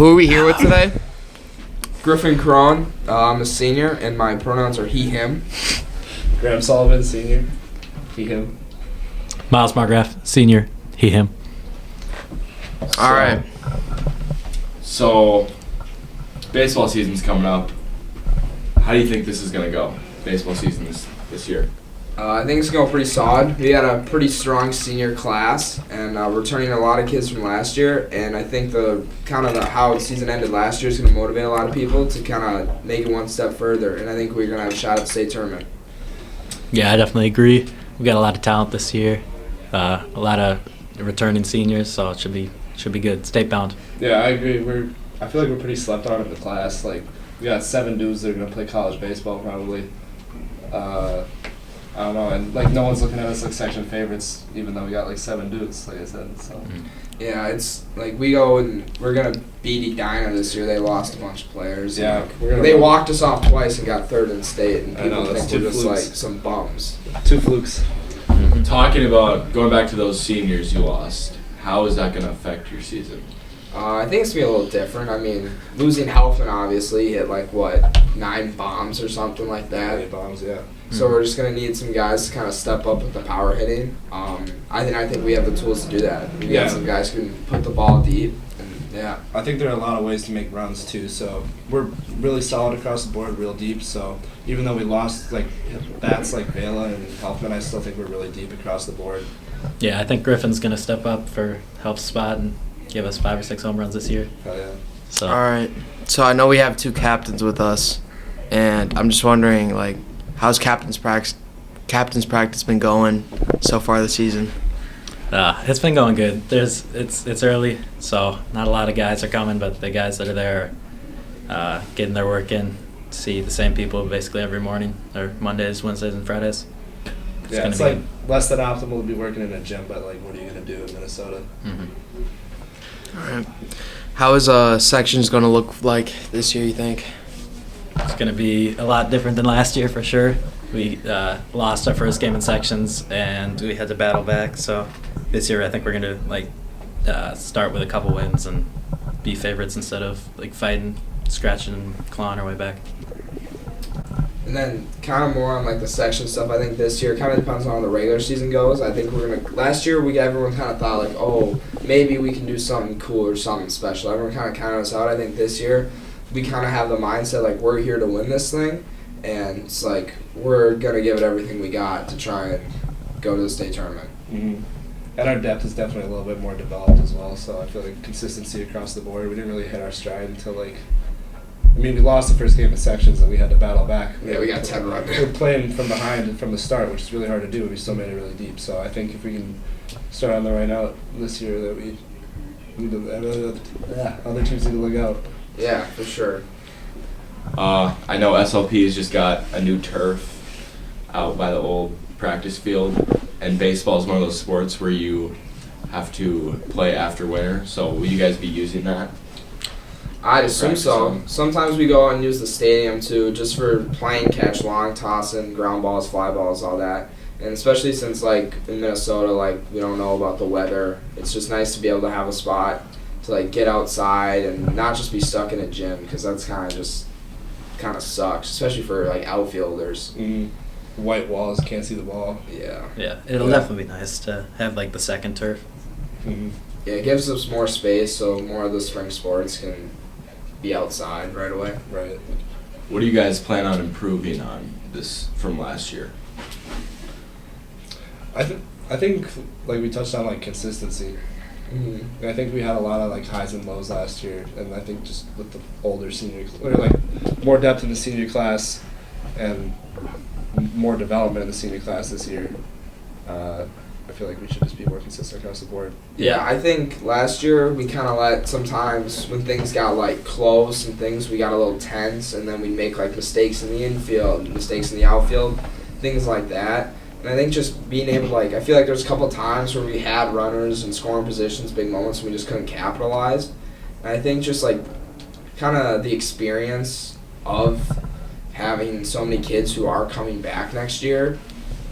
Who are we here with today? Griffin Crone. I'm a senior, and my pronouns are he, him. Graham Sullivan, senior. He, him. Miles Margraf, senior. He, him. All right. So, baseball season's coming up. How do you think this is going to go, baseball season this year? I think it's going pretty solid. We had a pretty strong senior class, and we're turning a lot of kids from last year. And I think how the season ended last year is going to motivate a lot of people to kind of make it one step further. And I think we're going to have a shot at the state tournament. Yeah, I definitely agree. We got a lot of talent this year, a lot of returning seniors, so it should be good. State bound. Yeah, I agree. I feel like we're pretty slept on in the class. Like, we got 7 dudes that are gonna play college baseball probably. I don't know, and like no one's looking at us like section favorites, even though we got like 7 dudes, like I said. So. Yeah, it's like we go and we're gonna beat Edina this year. They lost a bunch of players. Yeah, they walked us off twice and got 3rd in state, and people that's think we're 2 just flukes. like some bums. 2 flukes. Talking about going back to those seniors you lost, how is that going to affect your season? I think it's going to be a little different. I mean, losing Helfman obviously hit 9 bombs or something like that. 8 bombs, yeah. So we're just going to need some guys to kind of step up with the power hitting. I think we have the tools to do that. We got some guys who can put the ball deep. Yeah. I think there are a lot of ways to make runs too. So we're really solid across the board, real deep. So even though we lost bats like Vela and Helfman, I still think we're really deep across the board. Yeah, I think Griffin's going to step up for help spot and give us 5 or 6 home runs this year. Hell yeah. So. All right. So I know we have 2 captains with us, and I'm just wondering, how's captain's practice been going so far this season? It's been going good. It's early, so not a lot of guys are coming, but the guys that are there are getting their work in. See the same people basically every morning, or Mondays, Wednesdays, and Fridays. It's like less than optimal to be working in a gym, but what are you going to do in Minnesota? Mm-hmm. All right. How is sections going to look like this year, you think? It's going to be a lot different than last year for sure. We lost our first game in sections, and we had to battle back. So this year, I think we're going to start with a couple wins and be favorites instead of fighting, scratching, and clawing our way back. And then kind of more on the section stuff. I think this year kind of depends on how the regular season goes. I think last year everyone kind of thought oh, maybe we can do something cool or something special. Everyone kind of counted us out. I think this year we kind of have the mindset we're here to win this thing, and it's we're gonna give it everything we got to try and go to the state tournament. Mm-hmm. And our depth is definitely a little bit more developed as well. So I feel consistency across the board. We didn't really hit our stride until we lost the first game of sections and we had to battle back. Yeah, we got 10 runs. We were playing from behind and from the start, which is really hard to do, and we still made it really deep. So I think if we can start on the right note this year, that we need to, other teams need to look out. Yeah, for sure. I know SLP has just got a new turf out by the old practice field, and baseball is one of those sports where you have to play after winter. So will you guys be using that? I'd assume so. Sometimes we go out and use the stadium too, just for playing catch, long tossing, ground balls, fly balls, all that. And especially since in Minnesota, we don't know about the weather, it's just nice to be able to have a spot to get outside and not just be stuck in a gym, because that's kind of sucks, especially for outfielders. Mm-hmm. White walls, can't see the ball. Yeah. Yeah, it'll definitely be nice to have the second turf. Mm-hmm. Yeah, it gives us more space, so more of the spring sports can be outside right away. Right. What do you guys plan on improving on this from last year? I think we touched on consistency. Mm-hmm. I think we had a lot of highs and lows last year, and I think just with the older senior, or more depth in the senior class, and more development in the senior class this year. I feel we should just be more consistent across the board. Yeah, I think last year we kind of let sometimes when things got close and things, we got a little tense, and then we make mistakes in the infield, mistakes in the outfield, things like that. And I think just being able to I feel there's a couple of times where we had runners in scoring positions, big moments, and we just couldn't capitalize. And I think just kind of the experience of having so many kids who are coming back next year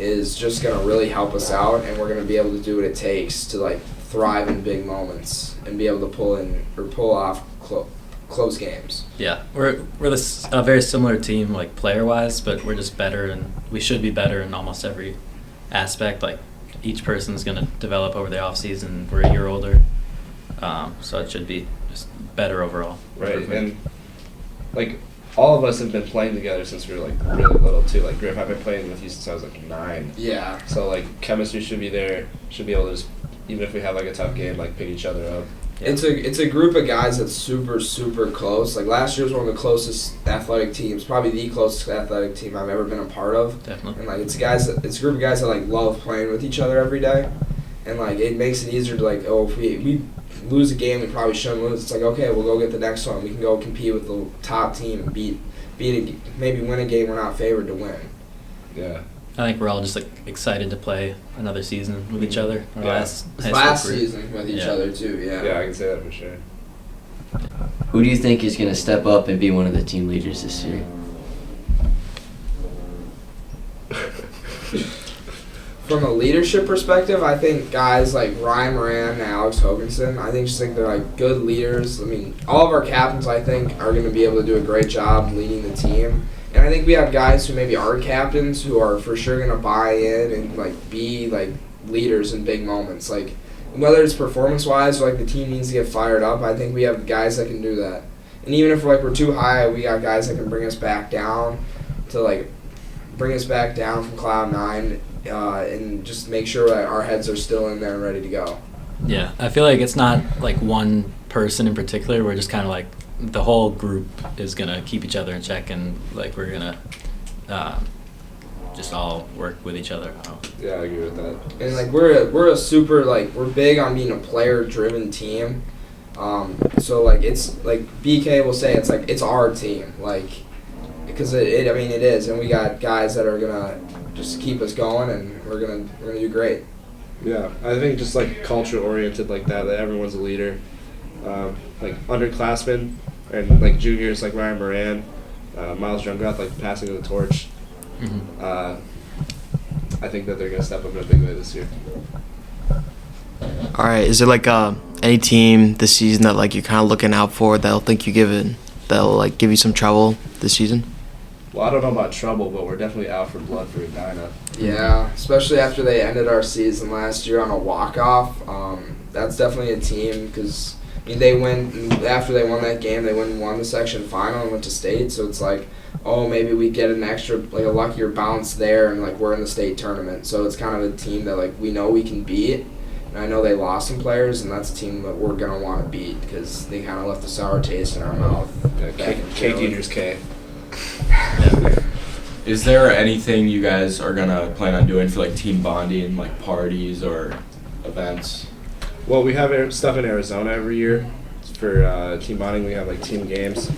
is just going to really help us out, and we're going to be able to do what it takes to thrive in big moments and be able to pull off close games. Yeah, we're a very similar team, like player-wise, but we're just better, and we should be better in almost every aspect. Like each person's going to develop over the off season. We're a year older, so it should be just better overall. Right, Perfect. and like all of us have been playing together since we were like really little too. Like Griff, I've been playing with you since I was like 9. Yeah. So like chemistry should be there. Should be able to just, even if we have like a tough game, like pick each other up. Yeah. It's a group of guys that's super close. Like last year was one of the closest athletic teams, probably the closest athletic team I've ever been a part of. Definitely. And like it's a group of guys that like love playing with each other every day, and like it makes it easier to like, oh, if we lose a game we probably shouldn't lose. It's like, okay, we'll go get the next one. We can go compete with the top team and maybe win a game we're not favored to win. Yeah. I think we're all just like excited to play another season with each other. Our Yeah. last high Last school group. season with each Yeah. other too. Yeah. Yeah, I can say that for sure. Who do you think is going to step up and be one of the team leaders this year? From a leadership perspective, I think guys like Ryan Moran and Alex Hoganson, I think they're like good leaders. I mean, all of our captains, I think, are going to be able to do a great job leading the team. And I think we have guys who maybe aren't captains who are for sure going to buy in and like be like leaders in big moments. Like whether it's performance-wise or like the team needs to get fired up, I think we have guys that can do that. And even if we're too high, we got guys that can bring us back down from cloud 9. And just make sure that our heads are still in there and ready to go. Yeah, I feel like it's not like one person in particular. We're just kind of like the whole group is gonna keep each other in check, and like we're gonna just all work with each other. Yeah, I agree with that. And like we're a super like we're big on being a player-driven team. So like it's like BK will say it's our team, like because it is, and we got guys that are gonna just keep us going, and we're gonna do great. Yeah, I think just like culture oriented like that everyone's a leader. Like underclassmen and like juniors like Ryan Moran, Miles Jungrath, like passing of the torch. I think that they're gonna step up in a big way this year. All right. Is there like any team this season that like you're kind of looking out for that'll like give you some trouble this season? Well, I don't know about trouble, but we're definitely out for blood for Edina. Yeah, especially after they ended our season last year on a walk-off. That's definitely a team because after they won that game, they went and won the section final and went to state. So it's like, oh, maybe we get an extra, like a luckier bounce there, and like we're in the state tournament. So it's kind of a team that like we know we can beat. And I know they lost some players, and that's a team that we're gonna want to beat because they kind of left a sour taste in our mouth. Yeah, K Juniors K. Is there anything you guys are gonna plan on doing for like team bonding, like parties or events? Well, we have stuff in Arizona every year for team bonding. We have like team games.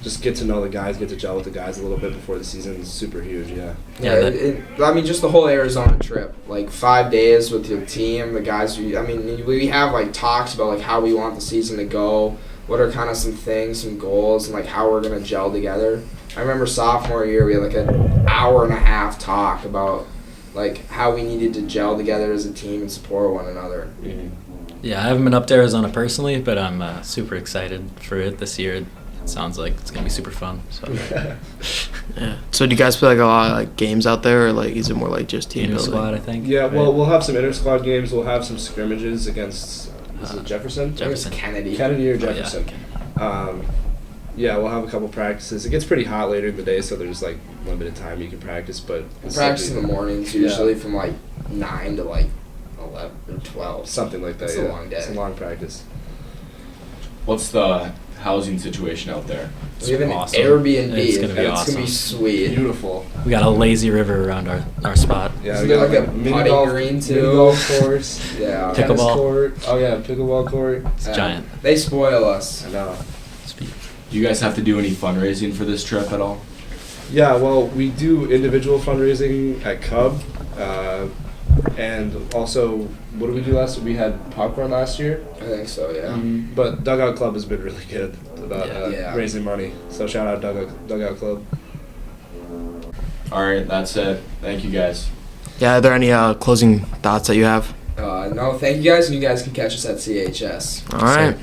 Just get to know the guys, get to gel with the guys a little bit before the season is super huge. Yeah. I mean, just the whole Arizona trip, like 5 days with your team, the guys. We have like talks about like how we want the season to go. What are kind of some things, some goals, and like how we're gonna gel together. I remember sophomore year we had like an hour and a half talk about like how we needed to gel together as a team and support one another. Mm-hmm. Yeah, I haven't been up to Arizona personally, but I'm super excited for it this year. It sounds like it's gonna be super fun. So Yeah. So do you guys play like a lot of like games out there, or like is it more like just team team building? squad, I think. Yeah, right? well, we'll have some inter-squad games. We'll have some scrimmages against, is it Jefferson? Jefferson. Kennedy. Kennedy or Oh, yeah. Jefferson. Yeah, we'll have a couple practices. It gets pretty hot later in the day, so there's like limited time you can practice. But We practice in the mornings usually from like 9 to like 11 or 12. something like that. It's a long day. It's a long practice. What's the housing situation out there? We have an awesome. Airbnb. It's gonna be and awesome. It's gonna be sweet. Beautiful. We got a lazy river around our spot. Yeah, Isn't we there got like a mini putting golf, green, mini too? golf course, Yeah. Pick- tennis Pickleball. court. Oh yeah, pickleball court. It's giant. They spoil us. I know. Do you guys have to do any fundraising for this trip at all? Yeah, well, we do individual fundraising at Cub, and also, what did we do last year? We had popcorn last year, I think so, yeah. but Dugout Club has been really good about Yeah. raising money. So shout out Dugout Club. All right, that's it. Thank you guys. Yeah. Are there any closing thoughts that you have? No, thank you guys, and you guys can catch us at CHS. All right.